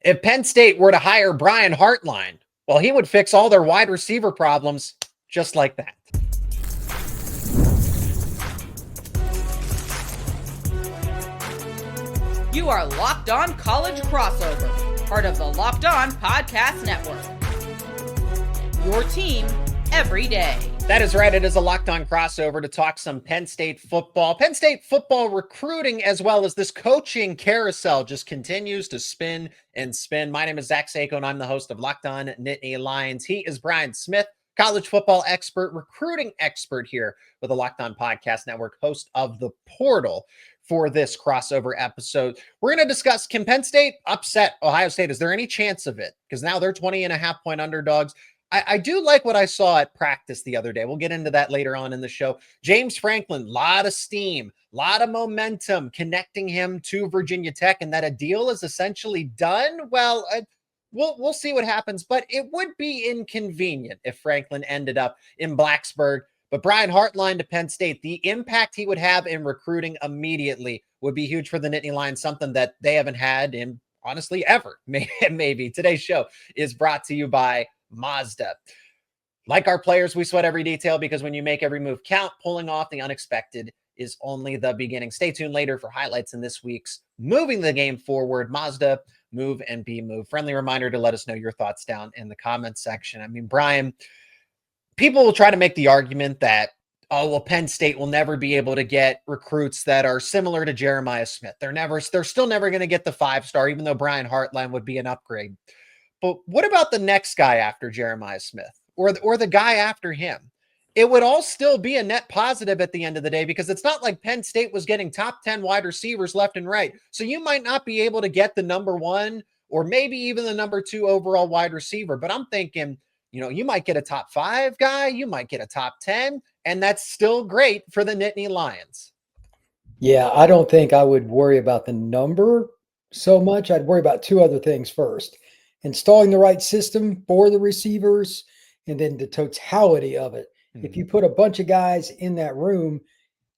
If Penn State were to hire Brian Hartline, well, he would fix all their wide receiver problems just like that. You are Locked On College Crossover, part of the Locked On Podcast Network. Your team every day. That is right. It is a Locked On crossover to talk some Penn State football. Penn State football recruiting, as well as this coaching carousel, just continues to spin and spin. My name is Zach Seyko, and I'm the host of Locked On Nittany Lions. He is Brian Smith, college football expert, recruiting expert here with the Locked On Podcast Network, host of The Portal. For this crossover episode, we're going to discuss, can Penn State upset Ohio State? Is there any chance of it? Because now they're 20.5-point underdogs. I do like what I saw at practice the other day. We'll get into that later on in the show. James Franklin, lot of steam, lot of momentum connecting him to Virginia Tech, and that a deal is essentially done. Well, we'll see what happens, but it would be inconvenient if Franklin ended up in Blacksburg. But Brian Hartline to Penn State, the impact he would have in recruiting immediately would be huge for the Nittany Lions, something that they haven't had in, honestly, ever. Maybe. Today's show is brought to you by Mazda. Like our players, we sweat every detail because when you make every move count, pulling off the unexpected is only the beginning. Stay tuned later for highlights in this week's Moving the Game Forward. Mazda, move and be moved. Friendly reminder to let us know your thoughts down in the comments section. I mean, Brian, people will try to make the argument that, oh, well, Penn State will never be able to get recruits that are similar to Jeremiah Smith. They're still never going to get the 5-star, even though Brian Hartline would be an upgrade. But what about the next guy after Jeremiah Smith or the guy after him? It would all still be a net positive at the end of the day, because it's not like Penn State was getting top 10 wide receivers left and right. So you might not be able to get the number 1 or maybe even the number 2 overall wide receiver. But I'm thinking, you might get a top 5 guy, you might get a top 10, and that's still great for the Nittany Lions. Yeah, I don't think I would worry about the number so much. I'd worry about 2 other things first. Installing the right system for the receivers, and then the totality of it. Mm-hmm. If you put a bunch of guys in that room,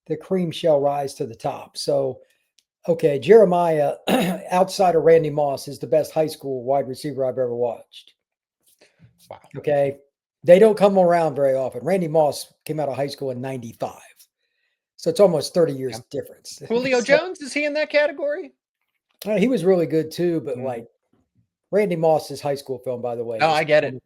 the cream shall rise to the top. So, okay, Jeremiah, outside of Randy Moss, is the best high school wide receiver I've ever watched. Wow. Okay. They don't come around very often. Randy Moss came out of high school in 95. So it's almost 30 years difference. Julio Jones, is he in that category? He was really good too, but like Randy Moss's high school film, by the way. Oh, I get it.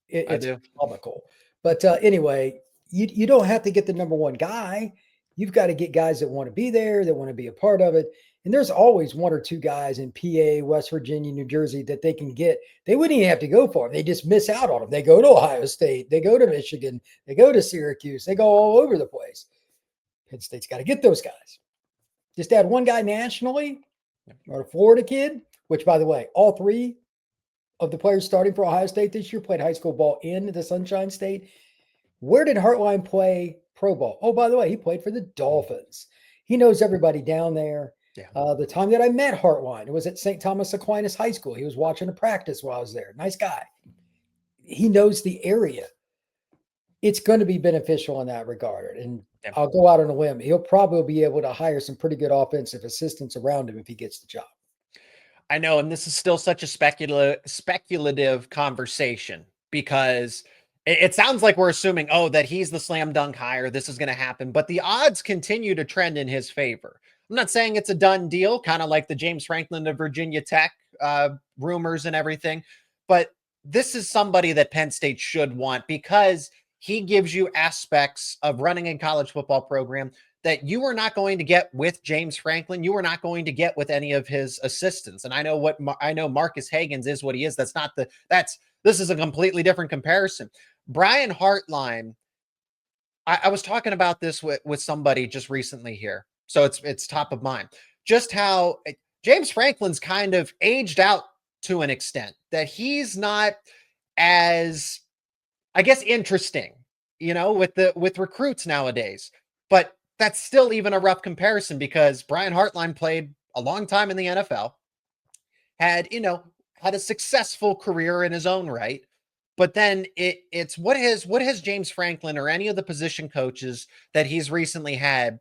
It's comical. But anyway, you don't have to get the number 1 guy. You've got to get guys that want to be there, that want to be a part of it. And there's always 1 or 2 guys in PA, West Virginia, New Jersey that they can get. They wouldn't even have to go for them. They just miss out on them. They go to Ohio State. They go to Michigan. They go to Syracuse. They go all over the place. Penn State's got to get those guys. Just add 1 guy nationally, or a Florida kid, which, by the way, all 3 of the players starting for Ohio State this year played high school ball in the Sunshine State. Where did Hartline play pro ball? Oh, by the way, he played for the Dolphins. He knows everybody down there. Yeah. The time that I met Hartline, it was at St. Thomas Aquinas High School. He was watching a practice while I was there. Nice guy. He knows the area. It's going to be beneficial in that regard. And I'll go out on a limb. He'll probably be able to hire some pretty good offensive assistants around him if he gets the job. I know, and this is still such a speculative conversation, because it sounds like we're assuming, that he's the slam dunk hire. This is going to happen, but the odds continue to trend in his favor. I'm not saying it's a done deal, kind of like the James Franklin to Virginia Tech rumors and everything, but this is somebody that Penn State should want, because he gives you aspects of running a college football program that you are not going to get with James Franklin. You are not going to get with any of his assistants. And I know Marcus Hagans is what he is. This is a completely different comparison. Brian Hartline, I was talking about this with somebody just recently here, so it's top of mind. Just how James Franklin's kind of aged out to an extent, that he's not as, I guess, interesting, with recruits nowadays. But that's still even a rough comparison, because Brian Hartline played a long time in the NFL, had a successful career in his own right. But then it's what has James Franklin or any of the position coaches that he's recently had,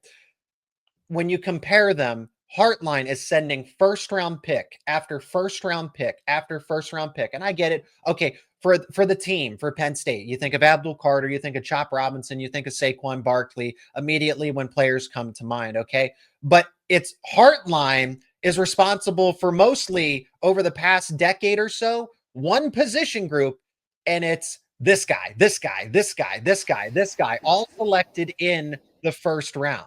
when you compare them, Hartline is sending first round pick after first round pick after first round pick. And I get it. Okay. For the team, for Penn State, you think of Abdul Carter, you think of Chop Robinson, you think of Saquon Barkley immediately when players come to mind. Okay. But it's Hartline is responsible for mostly over the past decade or so, one position group. And it's this guy, this guy, this guy, this guy, this guy, all selected in the first round.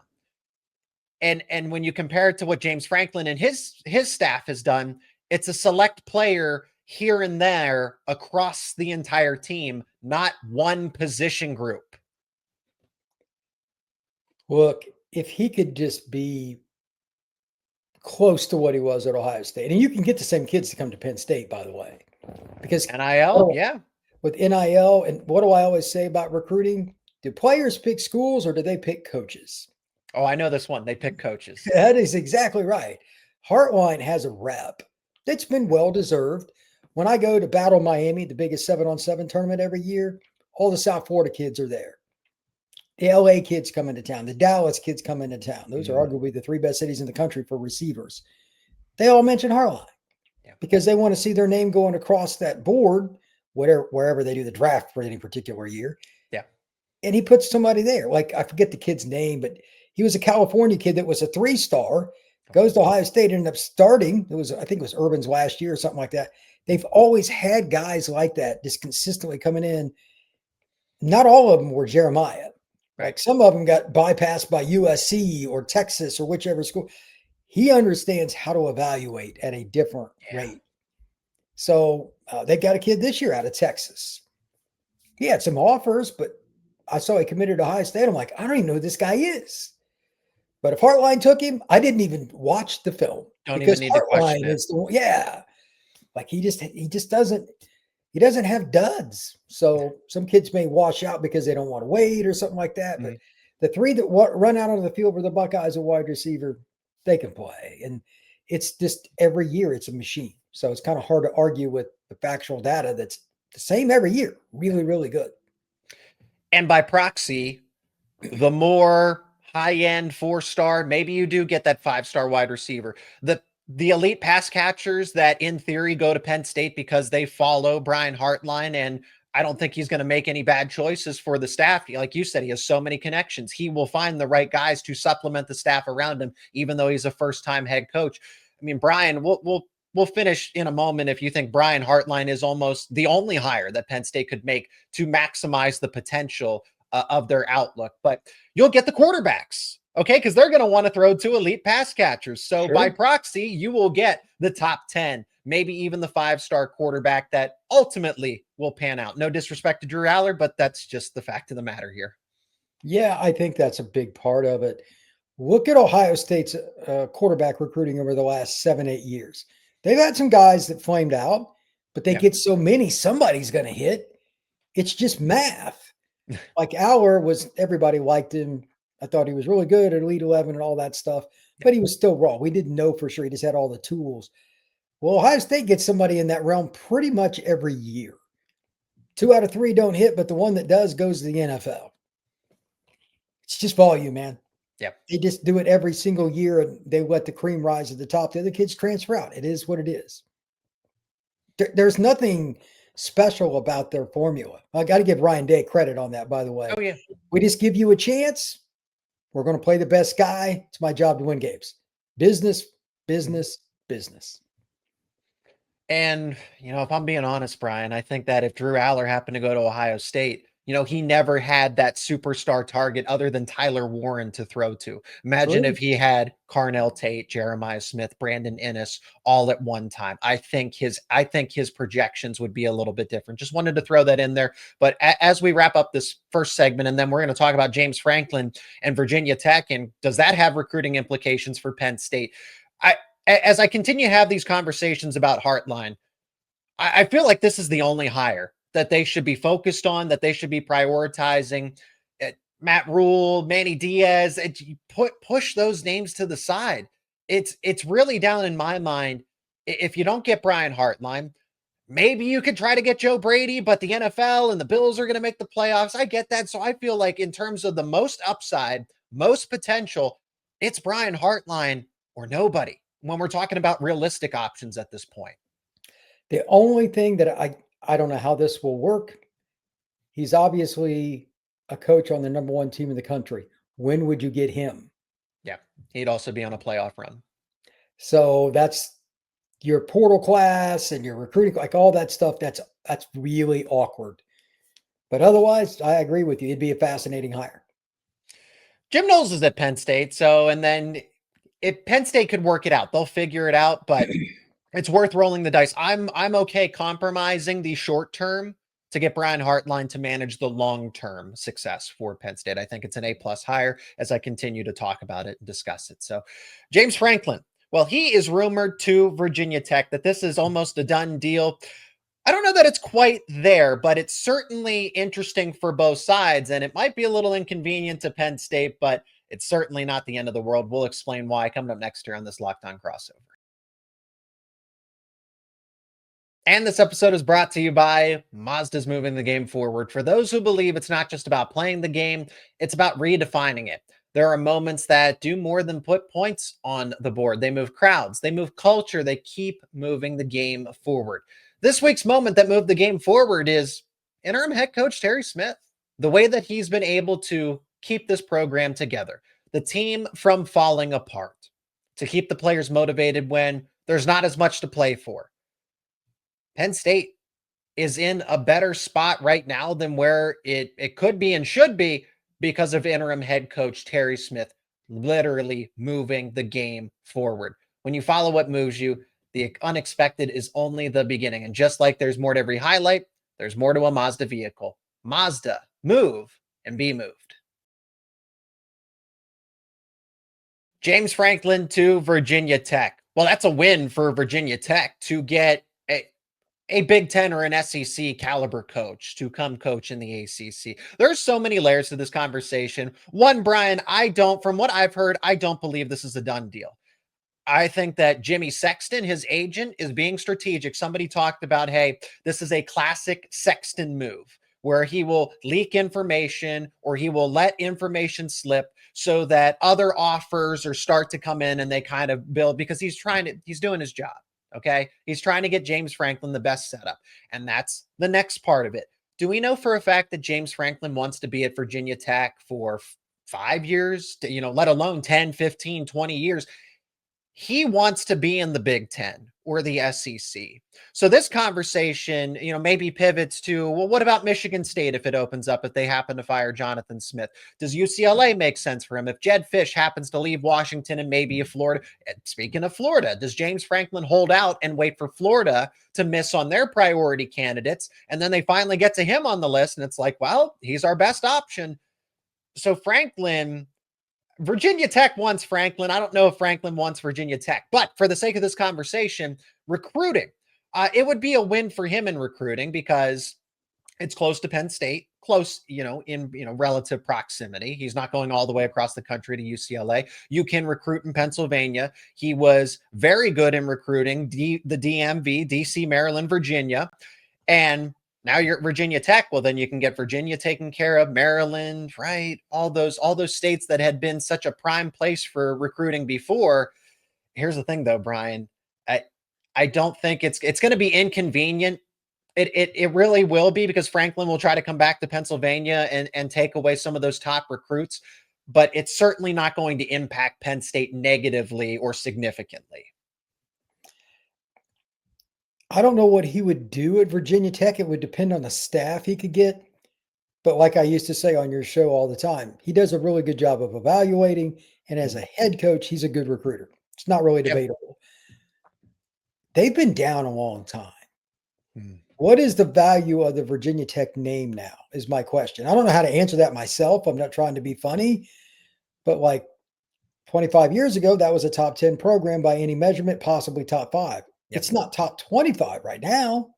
And when you compare it to what James Franklin and his staff has done, it's a select player here and there across the entire team, not one position group. Look, if he could just be close to what he was at Ohio State, and you can get the same kids to come to Penn State, by the way, because NIL, yeah. With NIL, and what do I always say about recruiting? Do players pick schools or do they pick coaches? Oh, I know this one. They pick coaches. That is exactly right. Hartline has a rep that's been well-deserved. When I go to Battle Miami, the biggest 7-on-7 tournament every year, all the South Florida kids are there. The LA kids come into town. The Dallas kids come into town. Those are arguably the 3 best cities in the country for receivers. They all mention Hartline because they want to see their name going across that board, wherever they do the draft for any particular year. Yeah. And he puts somebody there. Like, I forget the kid's name, but he was a California kid that was a 3-star, goes to Ohio State, ended up starting. I think it was Urban's last year or something like that. They've always had guys like that just consistently coming in. Not all of them were Jeremiah. Like, some of them got bypassed by USC or Texas or whichever school. He understands how to evaluate at a different rate. So they got a kid this year out of Texas. He had some offers, but I saw he committed to Ohio State. I'm like, I don't even know who this guy is. But if Hartline took him, I didn't even watch the film. Don't even need to question it. Like, he doesn't have duds. So some kids may wash out because they don't want to wait or something like that. But the 3 that run out onto the field for the Buckeyes, a wide receiver, they can play. And it's just every year it's a machine. So it's kind of hard to argue with the factual data that's the same every year. Really, really good. And by proxy, the more high-end 4-star, maybe you do get that 5-star wide receiver. The elite pass catchers that in theory go to Penn State because they follow Brian Hartline, and I don't think he's going to make any bad choices for the staff. Like you said, he has so many connections. He will find the right guys to supplement the staff around him, even though he's a first-time head coach. I mean, Brian, we'll finish in a moment if you think Brian Hartline is almost the only hire that Penn State could make to maximize the potential of their outlook. But you'll get the quarterbacks. Okay, because they're going to want to throw to elite pass catchers. So by proxy, you will get the top 10, maybe even the 5-star quarterback that ultimately will pan out. No disrespect to Drew Aller, but that's just the fact of the matter here. Yeah, I think that's a big part of it. Look at Ohio State's quarterback recruiting over the last 7-8 years. They've had some guys that flamed out, but they get so many, somebody's going to hit. It's just math. Like Aller everybody liked him. I thought he was really good at Elite 11 and all that stuff, but he was still raw. We didn't know for sure. He just had all the tools. Well, Ohio State gets somebody in that realm pretty much every year. 2 out of 3 don't hit, but the one that does goes to the NFL. It's just volume, man. Yeah. They just do it every single year, and they let the cream rise to the top. The other kids transfer out. It is what it is. There's nothing special about their formula. I got to give Ryan Day credit on that, by the way. Oh, yeah. We just give you a chance. We're going to play the best guy. It's my job to win games. Business, business, business. And, if I'm being honest, Brian, I think that if Drew Aller happened to go to Ohio State, he never had that superstar target other than Tyler Warren to throw to. Imagine if he had Carnell Tate, Jeremiah Smith, Brandon Innes all at one time. I think his projections would be a little bit different. Just wanted to throw that in there. But as we wrap up this first segment, and then we're going to talk about James Franklin and Virginia Tech, and does that have recruiting implications for Penn State? As I continue to have these conversations about Hartline, I feel like this is the only hire that they should be focused on, that they should be prioritizing. Matt Rule, Manny Diaz, push those names to the side. It's really down in my mind. If you don't get Brian Hartline, maybe you could try to get Joe Brady, but the NFL and the Bills are going to make the playoffs. I get that. So I feel like in terms of the most upside, most potential, it's Brian Hartline or nobody when we're talking about realistic options at this point? The only thing that I don't know how this will work. He's obviously a coach on the number one team in the country. When would you get him? Yeah, he'd also be on a playoff run. So that's your portal class and your recruiting, like all that stuff. That's really awkward. But otherwise, I agree with you. It'd be a fascinating hire. Jim Knowles is at Penn State. So, and then if Penn State could work it out, they'll figure it out, but it's worth rolling the dice. I'm okay compromising the short term to get Brian Hartline to manage the long-term success for Penn State. I think it's an A+ hire as I continue to talk about it and discuss it. So James Franklin, well, he is rumored to Virginia Tech that this is almost a done deal. I don't know that it's quite there, but it's certainly interesting for both sides, and it might be a little inconvenient to Penn State, but it's certainly not the end of the world. We'll explain why coming up next year on this Locked On Crossover. And this episode is brought to you by Mazda's moving the game forward. For those who believe it's not just about playing the game, it's about redefining it. There are moments that do more than put points on the board. They move crowds, they move culture, they keep moving the game forward. This week's moment that moved the game forward is interim head coach Terry Smith. The way that he's been able to keep this program together, the team from falling apart, to keep the players motivated when there's not as much to play for. Penn State is in a better spot right now than where it could be and should be because of interim head coach Terry Smith literally moving the game forward. When you follow what moves you, the unexpected is only the beginning. And just like there's more to every highlight, there's more to a Mazda vehicle. Mazda, move and be moved. James Franklin to Virginia Tech. Well, that's a win for Virginia Tech to get a Big Ten or an SEC caliber coach to come coach in the ACC. There's so many layers to this conversation. One, Brian, from what I've heard, I don't believe this is a done deal. I think that Jimmy Sexton, his agent, is being strategic. Somebody talked about, hey, this is a classic Sexton move where he will leak information or he will let information slip so that other offers or start to come in and they kind of build, because he's doing his job. Okay. He's trying to get James Franklin the best setup. And that's the next part of it. Do we know for a fact that James Franklin wants to be at Virginia Tech for 5 years, let alone 10, 15, 20 years? He wants to be in the Big Ten or the SEC. So this conversation, maybe pivots to, well, what about Michigan State if it opens up, if they happen to fire Jonathan Smith? Does UCLA make sense for him? If Jed Fish happens to leave Washington and maybe a Florida, speaking of Florida, does James Franklin hold out and wait for Florida to miss on their priority candidates? And then they finally get to him on the list and it's like, well, he's our best option. So Virginia Tech wants Franklin. I don't know if Franklin wants Virginia Tech, but for the sake of this conversation, recruiting, it would be a win for him in recruiting because it's close to Penn State, close, in relative proximity. He's not going all the way across the country to UCLA. You can recruit in Pennsylvania. He was very good in recruiting the DMV, DC, Maryland, Virginia, and now you're at Virginia Tech. Well, then you can get Virginia taken care of, Maryland, right? All those states that had been such a prime place for recruiting before. Here's the thing though, Brian, I don't think it's going to be inconvenient. It really will be, because Franklin will try to come back to Pennsylvania and take away some of those top recruits, but it's certainly not going to impact Penn State negatively or significantly. I don't know what he would do at Virginia Tech. It would depend on the staff he could get. But like I used to say on your show all the time, he does a really good job of evaluating. And as a head coach, he's a good recruiter. It's not really debatable. They've been down a long time. What is the value of the Virginia Tech name now is my question. I don't know how to answer that myself. I'm not trying to be funny, but like 25 years ago, that was a top 10 program by any measurement, possibly top 5. It's not top 25 right now.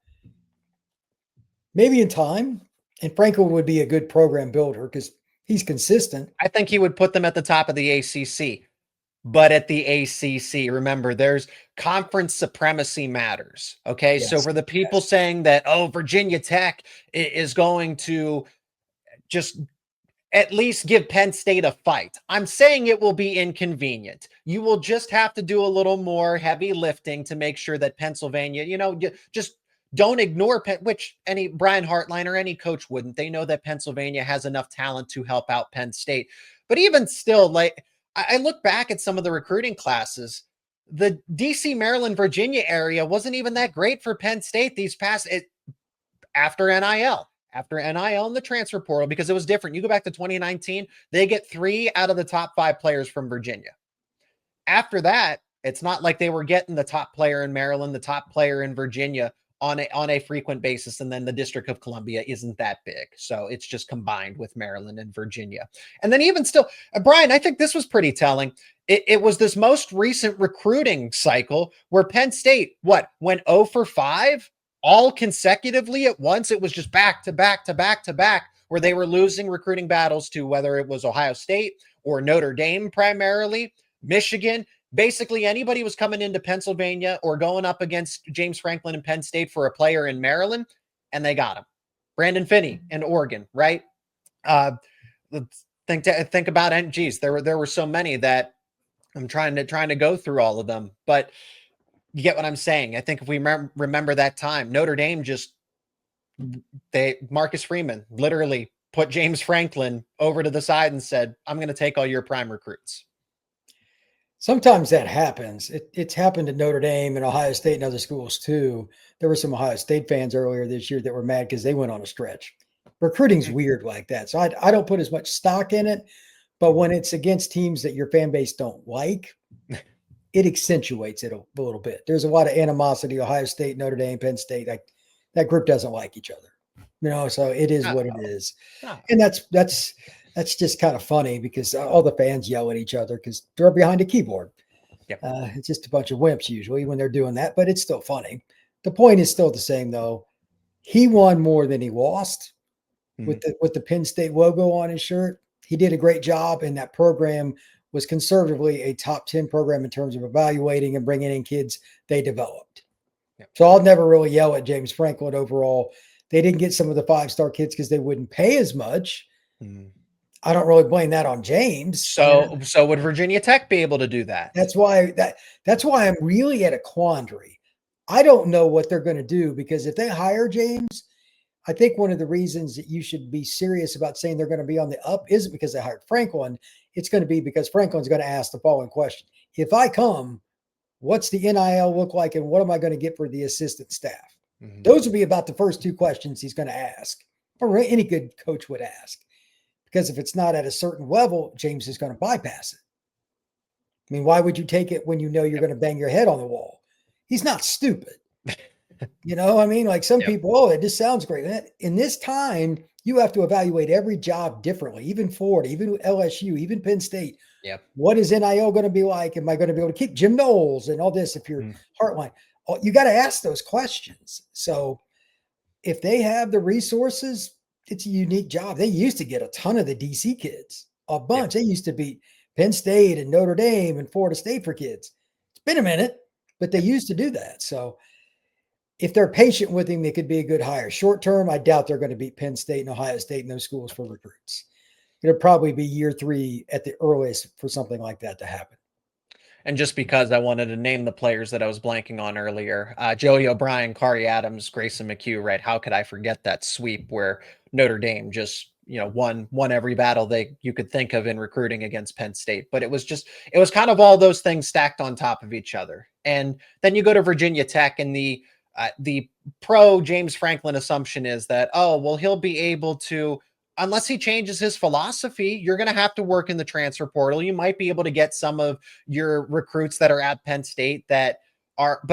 Maybe in time. And Franklin would be a good program builder because he's consistent. I think he would put them at the top of the ACC. But at the ACC, remember, there's conference supremacy matters. Okay. Yes. So for the people saying that, Virginia Tech is going to just at least give Penn State a fight. I'm saying it will be inconvenient. You will just have to do a little more heavy lifting to make sure that Pennsylvania, just don't ignore which any Brian Hartline or any coach wouldn't. They know that Pennsylvania has enough talent to help out Penn State. But even still, like I look back at some of the recruiting classes, the DC, Maryland, Virginia area wasn't even that great for Penn State after NIL. After NIL in the transfer portal, because it was different. You go back to 2019, they get 3 out of the top 5 players from Virginia. After that, it's not like they were getting the top player in Maryland, the top player in Virginia on a frequent basis, and then the District of Columbia isn't that big. So it's just combined with Maryland and Virginia. And then even still, Brian, I think this was pretty telling. It was this most recent recruiting cycle where Penn State, went 0 for 5? All consecutively at once. It was just back to back to back to back, where they were losing recruiting battles to whether it was Ohio State or Notre Dame, primarily Michigan. Basically, anybody was coming into Pennsylvania or going up against James Franklin and Penn State for a player in Maryland, and they got him. Brandon Finney in Oregon, right? Think about it. Geez, there were so many that I'm trying to go through all of them, but you get what I'm saying. I think if we remember that time, Notre Dame Marcus Freeman literally put James Franklin over to the side and said, I'm going to take all your prime recruits. Sometimes that happens. It's happened to Notre Dame and Ohio State and other schools too. There were some Ohio State fans earlier this year that were mad because they went on a stretch. Recruiting's weird like that. So I don't put as much stock in it, but when it's against teams that your fan base don't like, it accentuates it a little bit. There's a lot of animosity, Ohio State, Notre Dame, Penn State. That group doesn't like each other, so it is what it is. And that's just kind of funny because all the fans yell at each other because they're behind a keyboard. Yep. It's just a bunch of wimps usually when they're doing that, but it's still funny. The point is still the same though. He won more than he lost with the Penn State logo on his shirt. He did a great job, and that program was conservatively a top 10 program in terms of evaluating and bringing in kids they developed. Yep. So I'll never really yell at James Franklin overall. They didn't get some of the 5-star kids because they wouldn't pay as much. I don't really blame that on James. So would Virginia Tech be able to do that? That's why I'm really at a quandary. I don't know what they're going to do, because if they hire James, I think one of the reasons that you should be serious about saying they're going to be on the up isn't because they hired Franklin. It's going to be because Franklin's going to ask the following question. If I come, what's the NIL look like, and what am I going to get for the assistant staff? Those would be about the first 2 questions he's going to ask, or any good coach would ask. Because if it's not at a certain level, James is going to bypass it. I mean, why would you take it when you know you're going to bang your head on the wall? He's not stupid. Like some people, it just sounds great. In this time, you have to evaluate every job differently, even Florida, even LSU, even Penn State. Yep. What is NIL going to be like? Am I going to be able to keep Jim Knowles and all this if you're Hartline? You got to ask those questions. So if they have the resources, it's a unique job. They used to get a ton of the DC kids, a bunch. They used to beat Penn State and Notre Dame and Florida State for kids. It's been a minute, but they used to do that. So if they're patient with him, it could be a good hire. Short term, I doubt they're going to beat Penn State and Ohio State and those schools for recruits. It'll probably be year 3 at the earliest for something like that to happen. And just because I wanted to name the players that I was blanking on earlier, Joey O'Brien, Kari Adams, Grayson McHugh, right? How could I forget that sweep where Notre Dame just, won every battle you could think of in recruiting against Penn State. But it was kind of all those things stacked on top of each other. And then you go to Virginia Tech, and the pro James Franklin assumption is that, he'll be able to, unless he changes his philosophy, you're going to have to work in the transfer portal. You might be able to get some of your recruits that are at Penn State but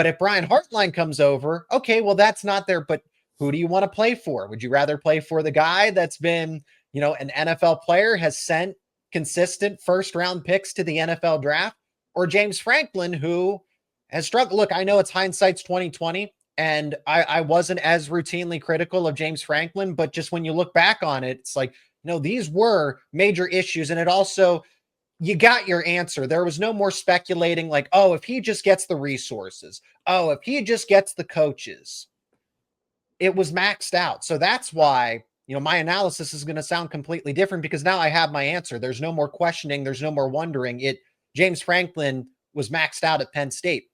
if Brian Hartline comes over, okay, well, that's not there, but who do you want to play for? Would you rather play for the guy that's been, an NFL player, has sent consistent first-round picks to the NFL draft, or James Franklin, who has struggled? Look, I know it's hindsight's 2020, and I wasn't as routinely critical of James Franklin, but just when you look back on it, it's like, these were major issues. And it also, you got your answer. There was no more speculating like, if he just gets the resources, if he just gets the coaches, it was maxed out. So that's why, my analysis is going to sound completely different because now I have my answer. There's no more questioning. There's no more wondering. James Franklin was maxed out at Penn State.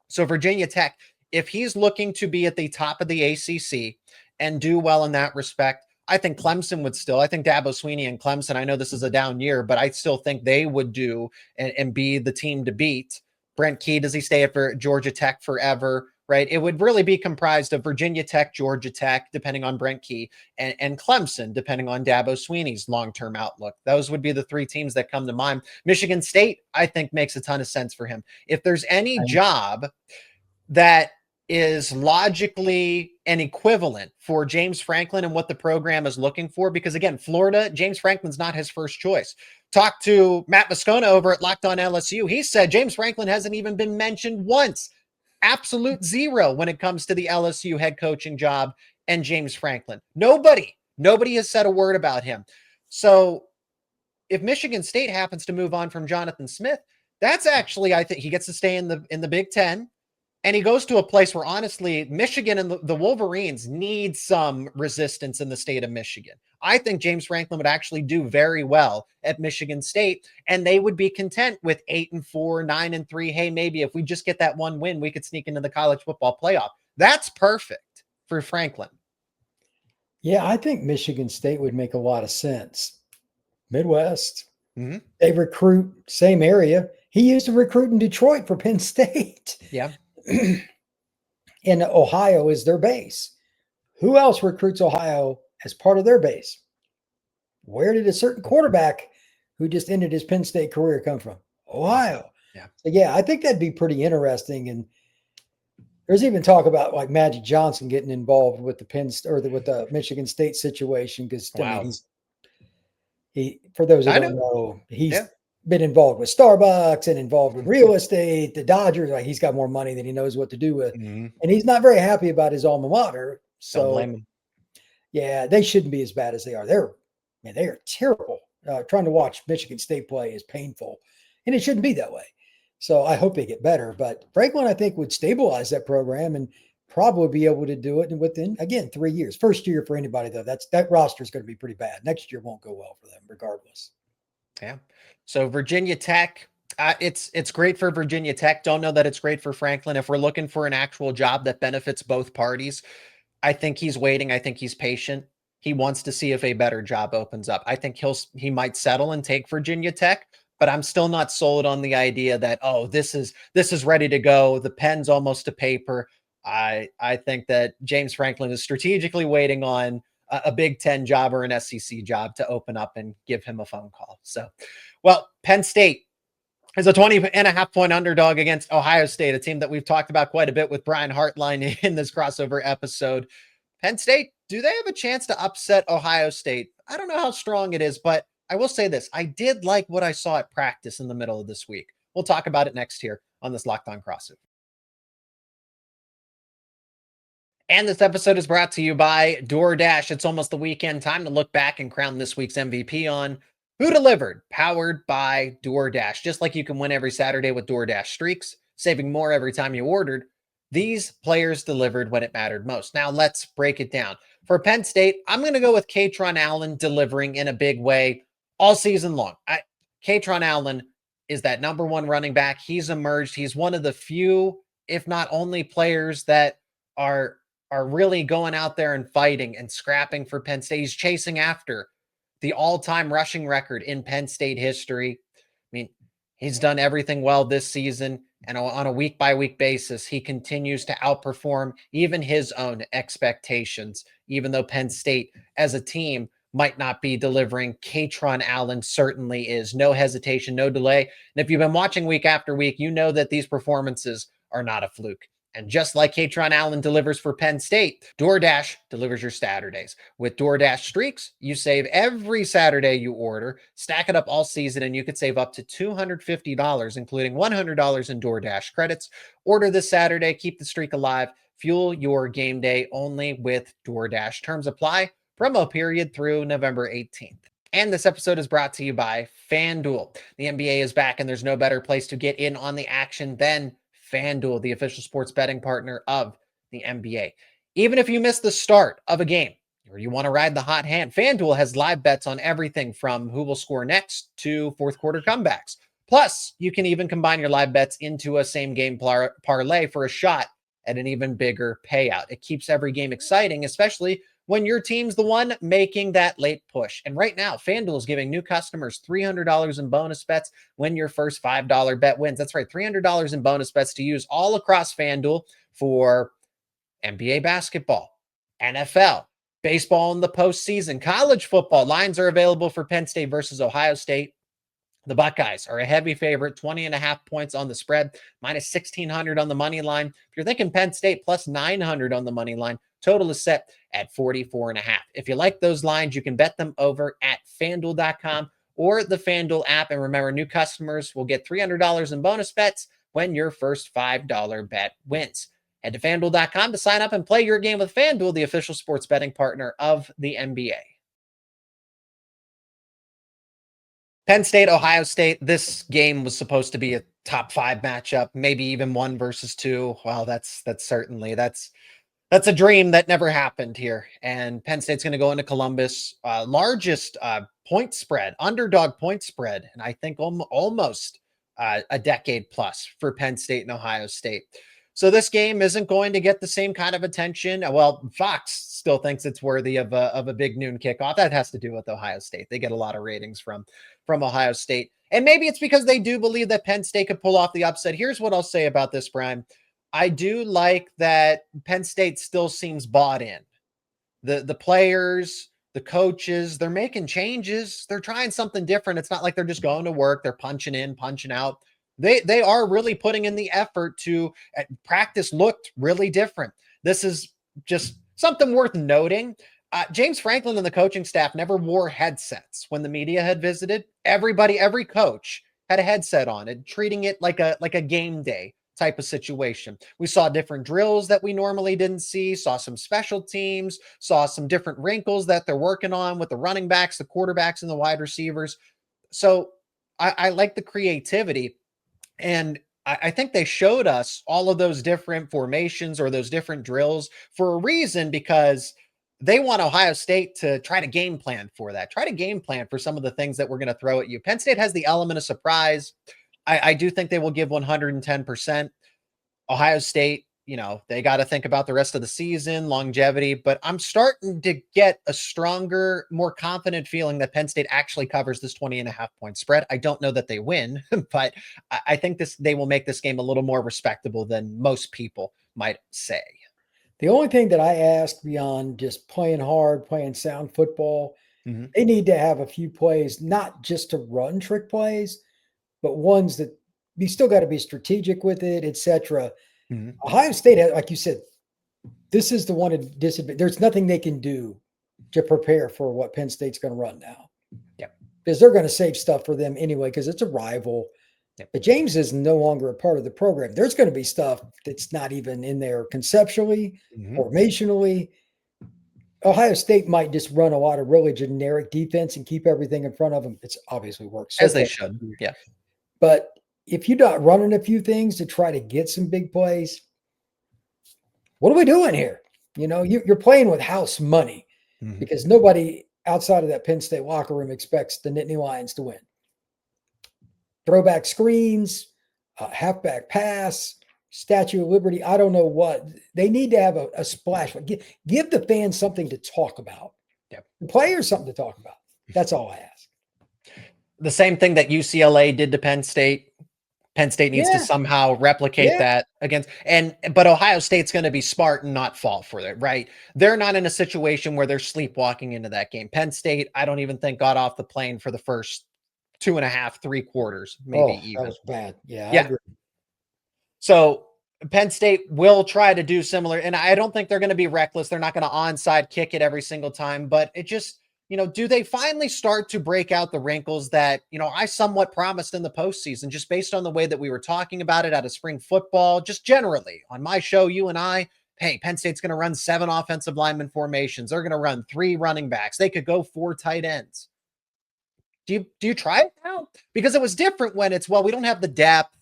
So Virginia Tech, if he's looking to be at the top of the ACC and do well in that respect, I think Clemson would still. I think Dabo Swinney and Clemson, I know this is a down year, but I still think they would do and be the team to beat. Brent Key, does he stay at Georgia Tech forever? Right? It would really be comprised of Virginia Tech, Georgia Tech, depending on Brent Key, and Clemson, depending on Dabo Swinney's long-term outlook. Those would be the three teams that come to mind. Michigan State, I think, makes a ton of sense for him. If there's any job that is logically an equivalent for James Franklin and what the program is looking for, because again, Florida, James Franklin's not his first choice. Talked to Matt Moscona over at Locked On LSU. He said James Franklin hasn't even been mentioned once. Absolute zero when it comes to the LSU head coaching job and James Franklin. Nobody has said a word about him. So if Michigan State happens to move on from Jonathan Smith, that's actually, I think he gets to stay in the Big Ten. And he goes to a place where, honestly, Michigan and the Wolverines need some resistance in the state of Michigan. I think James Franklin would actually do very well at Michigan State, and they would be content with 8-4, 9-3. Hey, maybe if we just get that one win, we could sneak into the college football playoff. That's perfect for Franklin. Yeah, I think Michigan State would make a lot of sense. Midwest. Mm-hmm. They recruit same area. He used to recruit in Detroit for Penn State. Yeah. And Ohio is their base. Who else recruits Ohio as part of their base? Where did a certain quarterback who just ended his Penn State career come from? Ohio. Yeah. So yeah, I think that'd be pretty interesting. And there's even talk about like Magic Johnson getting involved with the Michigan State situation because wow. he for those who don't know, he's been involved with Starbucks and involved with real estate, the Dodgers, like he's got more money than he knows what to do with. Mm-hmm. And he's not very happy about his alma mater. So don't blame him. Yeah, they shouldn't be as bad as they are. They are terrible. Trying to watch Michigan State play is painful, and it shouldn't be that way. So I hope they get better. But Franklin, I think, would stabilize that program and probably be able to do it within, again, 3 years. First year for anybody, though, that roster is going to be pretty bad. Next year won't go well for them regardless. Yeah. So Virginia Tech, it's great for Virginia Tech. Don't know that it's great for Franklin. If we're looking for an actual job that benefits both parties, I think he's waiting. I think he's patient. He wants to see if a better job opens up. I think he might settle and take Virginia Tech, but I'm still not sold on the idea that, this is ready to go. The pen's almost to paper. I think that James Franklin is strategically waiting on a Big Ten job or an SEC job to open up and give him a phone call. So, well, Penn State is a 20.5-point underdog against Ohio State, a team that we've talked about quite a bit with Brian Hartline in this crossover episode. Penn State, do they have a chance to upset Ohio State? I don't know how strong it is, but I will say this. I did like what I saw at practice in the middle of this week. We'll talk about it next here on this Locked On Crossover. And this episode is brought to you by DoorDash. It's almost the weekend. Time to look back and crown this week's MVP on Who Delivered, powered by DoorDash. Just like you can win every Saturday with DoorDash Streaks, saving more every time you ordered, these players delivered when it mattered most. Now let's break it down. For Penn State, I'm going to go with Kaytron Allen delivering in a big way all season long. Kaytron Allen is that number one running back. He's emerged. He's one of the few, if not only, players that are really going out there and fighting and scrapping for Penn State. He's chasing after the all-time rushing record in Penn State history. I mean, he's done everything well this season, and on a week-by-week basis, he continues to outperform even his own expectations, even though Penn State as a team might not be delivering. Kaytron Allen certainly is. No hesitation, no delay. And if you've been watching week after week, you know that these performances are not a fluke. And just like Kaytron Allen delivers for Penn State, DoorDash delivers your Saturdays. With DoorDash Streaks, you save every Saturday you order, stack it up all season, and you could save up to $250, including $100 in DoorDash credits. Order this Saturday, keep the streak alive, fuel your game day only with DoorDash. Terms apply, promo period through November 18th. And this episode is brought to you by FanDuel. The NBA is back, and there's no better place to get in on the action than FanDuel, the official sports betting partner of the NBA. Even if you miss the start of a game, or you want to ride the hot hand, FanDuel has live bets on everything from who will score next to fourth quarter comebacks. Plus, you can even combine your live bets into a same game parlay for a shot at an even bigger payout. It keeps every game exciting, especially when your team's the one making that late push. And right now, FanDuel is giving new customers $300 in bonus bets when your first $5 bet wins. That's right, $300 in bonus bets to use all across FanDuel for NBA basketball, NFL, baseball in the postseason, college football. Lines are available for Penn State versus Ohio State. The Buckeyes are a heavy favorite, 20.5 points on the spread, minus 1,600 on the money line. If you're thinking Penn State, plus 900 on the money line, total is set at 44.5. If you like those lines, you can bet them over at FanDuel.com or the FanDuel app. And remember, new customers will get $300 in bonus bets when your first $5 bet wins. Head to FanDuel.com to sign up and play your game with FanDuel, the official sports betting partner of the NBA. Penn State, Ohio State, this game was supposed to be a top 5 matchup, maybe even 1 versus 2. Well, that's a dream that never happened here. And Penn State's going to go into Columbus, largest point spread, underdog point spread, and I think almost a decade plus for Penn State and Ohio State. So this game isn't going to get the same kind of attention. Well, Fox still thinks it's worthy of a big noon kickoff. That has to do with Ohio State. They get a lot of ratings from Ohio State. And maybe it's because they do believe that Penn State could pull off the upset. Here's what I'll say about this, Brian. I do like that Penn State still seems bought in. The players, the coaches, they're making changes. They're trying something different. It's not like they're just going to work. They're punching in, punching out. They are really putting in the effort to practice looked really different. This is just something worth noting. James Franklin and the coaching staff never wore headsets when the media had visited. Every coach had a headset on and treating it like a game day type of situation. We saw different drills that we normally didn't see, saw some special teams, saw some different wrinkles that they're working on with the running backs, the quarterbacks, and the wide receivers. So I like the creativity. And I think they showed us all of those different formations or those different drills for a reason, because they want Ohio State to try to game plan for that, try to game plan for some of the things that we're going to throw at you. Penn State has the element of surprise. I do think they will give 110%. Ohio State, they got to think about the rest of the season, longevity, but I'm starting to get a stronger, more confident feeling that Penn State actually covers this 20.5 point spread. I don't know that they win, but I think they will make this game a little more respectable than most people might say. The only thing that I ask beyond just playing hard, playing sound football, they need to have a few plays, not just to run trick plays, but ones that you still got to be strategic with it, etc. Ohio State, like you said, this is the one disadvantage. There's nothing they can do to prepare for what Penn State's going to run now. Yeah, because they're going to save stuff for them anyway, because it's a rival. Yep. But James is no longer a part of the program. There's going to be stuff that's not even in there conceptually, formationally. Ohio State might just run a lot of really generic defense and keep everything in front of them. It's obviously works. As they should. Yeah. But if you're not running a few things to try to get some big plays, what are we doing here? You're playing with house money because nobody outside of that Penn State locker room expects the Nittany Lions to win. Throwback screens, halfback pass, Statue of Liberty. I don't know what. They need to have a splash. Give the fans something to talk about. Yep. The players something to talk about. That's all I ask. The same thing that UCLA did to Penn State. Penn State needs to somehow replicate that but Ohio State's going to be smart and not fall for it, right? They're not in a situation where they're sleepwalking into that game. Penn State, I don't even think got off the plane for the first 2.5, 3 quarters, maybe even. That was bad. Yeah. I agree. So Penn State will try to do similar, and I don't think they're going to be reckless. They're not going to onside kick it every single time, but it just, do they finally start to break out the wrinkles that, I somewhat promised in the postseason, just based on the way that we were talking about it out of spring football, just generally on my show, you and I, hey, Penn State's going to run 7 offensive lineman formations. They're going to run 3 running backs. They could go 4 tight ends. Do you try it now? Because it was different when it's, we don't have the depth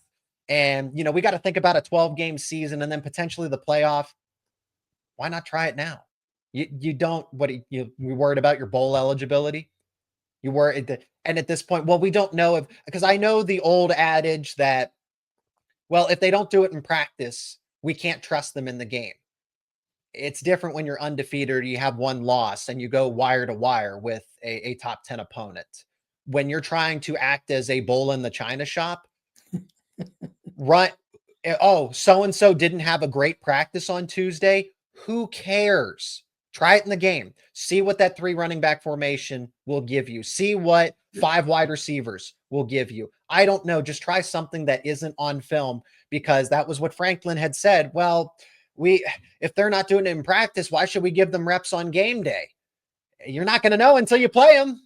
and, we got to think about a 12-game season and then potentially the playoff. Why not try it now? You don't, you worried about your bowl eligibility? You were, and at this point, well, we don't know if, because I know the old adage that, well, if they don't do it in practice, we can't trust them in the game. It's different when you're undefeated, or you have one loss and you go wire to wire with a top 10 opponent. When you're trying to act as a bull in the china shop, right? Oh, so-and-so didn't have a great practice on Tuesday. Who cares? Try it in the game. See what that 3 running back formation will give you. See what 5 wide receivers will give you. I don't know. Just try something that isn't on film, because that was what Franklin had said. Well, if they're not doing it in practice, why should we give them reps on game day? You're not going to know until you play them.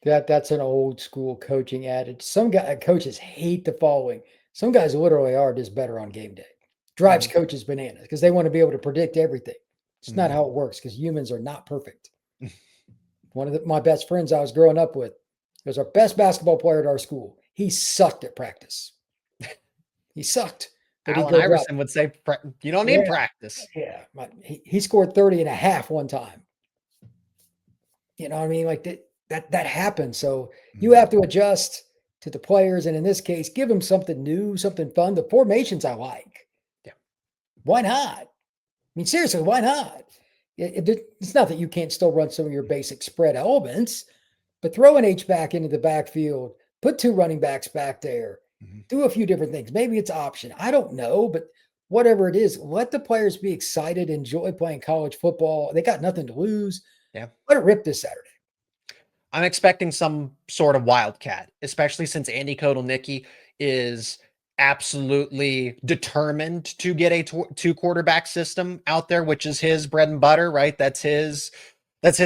That's an old school coaching adage. Some coaches hate the following. Some guys literally are just better on game day. Drives coaches bananas because they want to be able to predict everything. It's not how it works, because humans are not perfect. One of my best friends I was growing up with was our best basketball player at our school. He sucked at practice. He sucked. Allen Iverson would say, you don't need practice. Yeah. He scored 30 and a half one time. You know what I mean? Like that happens. So you have to adjust to the players. And in this case, give them something new, something fun. The formations I like. Yeah. Why not? I mean, seriously, why not? It's not that you can't still run some of your basic spread elements, but throw an H-back into the backfield, put 2 running backs back there, do a few different things. Maybe it's option. I don't know, but whatever it is, let the players be excited, enjoy playing college football. They got nothing to lose. Yeah. Let it rip this Saturday. I'm expecting some sort of wildcat, especially since Andy Kotelnicki is absolutely determined to get a 2 quarterback system out there, which is his bread and butter, right? That's his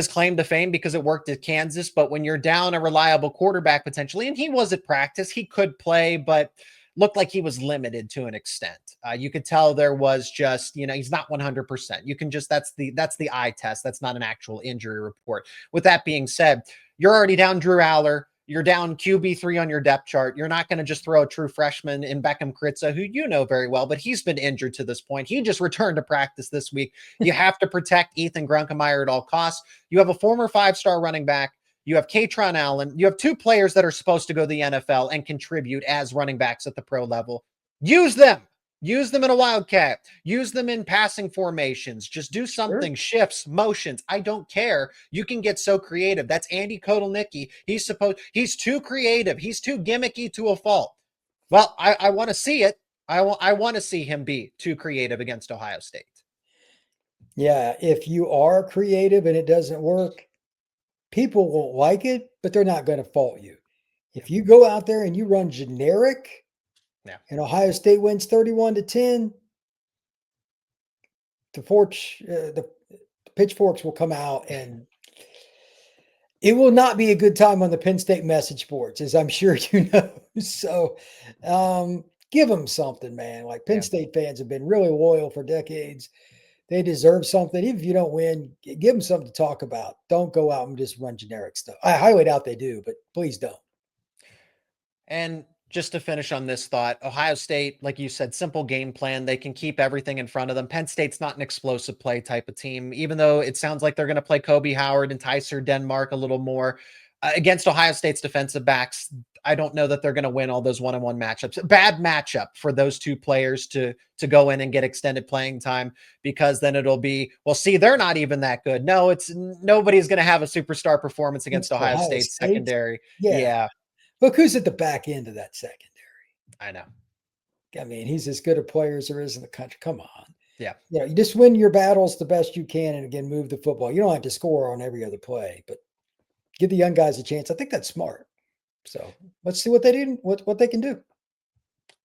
claim to fame, because it worked at Kansas. But when you're down a reliable quarterback potentially, and he was at practice, he could play, but looked like he was limited to an extent. You could tell there was just, he's not 100%. You can just, that's the eye test. That's not an actual injury report. With that being said, you're already down Drew Aller. You're down QB3 on your depth chart. You're not going to just throw a true freshman in Beckham Kritza, who you know very well, but he's been injured to this point. He just returned to practice this week. You have to protect Ethan Grunkemeyer at all costs. You have a former 5-star running back. You have Katron Allen. You have 2 players that are supposed to go to the NFL and contribute as running backs at the pro level. Use them. Use them in a wildcat. Use them in passing formations. Just do something, shifts, motions. I don't care. You can get so creative. That's Andy Kotelnicki. He's too creative. He's too gimmicky to a fault. Well, I want to see it. I want to see him be too creative against Ohio State. Yeah, if you are creative and it doesn't work, people won't like it, but they're not going to fault you. If you go out there and you run generic, and Ohio State wins 31-10, the pitchforks will come out, and it will not be a good time on the Penn State message boards, as I'm sure you know. So give them something, man. Like Penn State fans have been really loyal for decades. They deserve something. Even if you don't win, give them something to talk about. Don't go out and just run generic stuff. I highly doubt they do, but please don't. And just to finish on this thought, Ohio State, like you said, simple game plan. They can keep everything in front of them. Penn State's not an explosive play type of team, even though it sounds like they're going to play Kobe Howard and Tyser Denmark a little more. Against Ohio State's defensive backs, I don't know that they're going to win all those one-on-one matchups. Bad matchup for those 2 players to go in and get extended playing time, because then it'll be, well, see, they're not even that good. No, nobody's going to have a superstar performance against Ohio State's secondary. Yeah. Look who's at the back end of that secondary. I know. I mean, he's as good a player as there is in the country. Come on. Yeah. You just win your battles the best you can, and again, move the football. You don't have to score on every other play, but give the young guys a chance. I think that's smart. So let's see what they do, what they can do.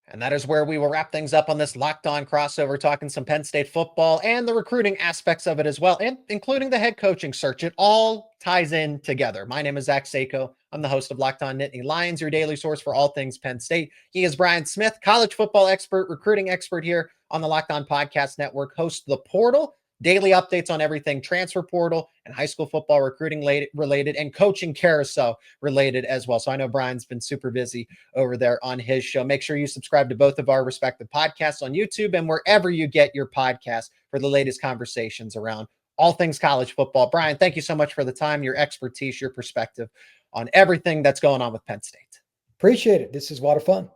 And that is where we will wrap things up on this Locked On crossover, talking some Penn State football and the recruiting aspects of it as well, and including the head coaching search. It all ties in together. My name is Zach Seyko. I'm the host of Locked On Nittany Lions, your daily source for all things Penn State. He is Brian Smith, college football expert, recruiting expert here on the Locked On Podcast Network, host of The Portal, daily updates on everything transfer portal and high school football recruiting related and coaching carousel related as well. So I know Brian's been super busy over there on his show. Make sure you subscribe to both of our respective podcasts on YouTube and wherever you get your podcasts for the latest conversations around all things college football. Brian, thank you so much for the time, your expertise, your perspective on everything that's going on with Penn State. Appreciate it. This is a lot of fun.